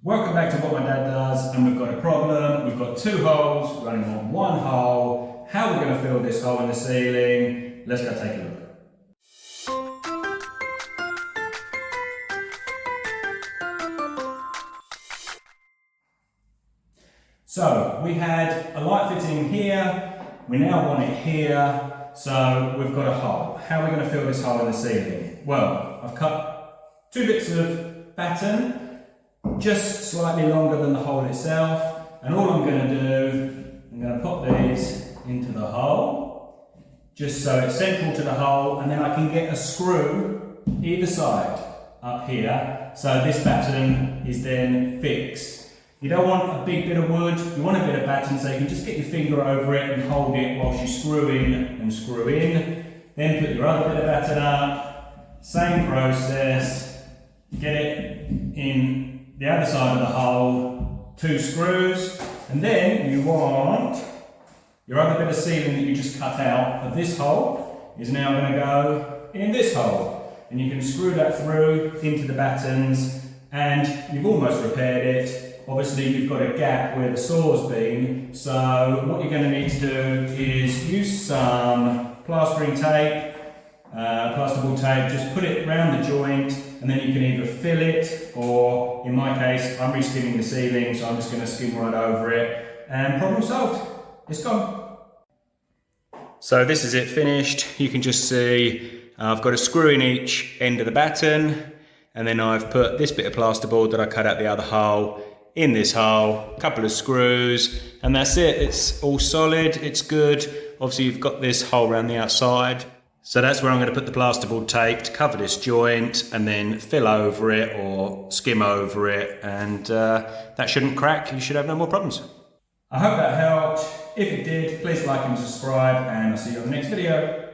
Welcome back to What My Dad Does, and we've got a problem. We've got two holes running on one hole. How we're going to fill this hole in the ceiling? Let's go take a look. So we had a light fitting here. We now want it here. So we've got a hole. How are we going to fill this hole in the ceiling? Well, I've cut two bits of batten, just slightly longer than the hole itself, and all I'm going to do, I'm going to pop these into the hole just so it's central to the hole, and then I can get a screw either side up here so this batten is then fixed. You don't want a big bit of wood, you want a bit of batten so you can just get your finger over it and hold it whilst you screw in and screw in. Then put your other bit of batten up, same process, get it in the other side of the hole, two screws, and then you want your other bit of ceiling that you just cut out of this hole is now going to go in this hole, and you can screw that through into the battens, and you've almost repaired it. Obviously you've got a gap where the saw's been, so what you're going to need to do is use some plastering tape, plasterboard tape, just put it around the joint, and then you can either fill it, or in my case, I'm re-skimming the ceiling, so I'm just going to skim right over it, and problem solved. It's gone. So this is it finished. You can just see I've got a screw in each end of the batten, and then I've put this bit of plasterboard that I cut out the other hole in this hole, a couple of screws, and that's it. It's all solid, it's good. Obviously you've got this hole around the outside. So that's where I'm going to put the plasterboard tape to cover this joint and then fill over it or skim over it, and that shouldn't crack. You should have no more problems. I hope that helped. If it did, please like and subscribe, and I'll see you on the next video.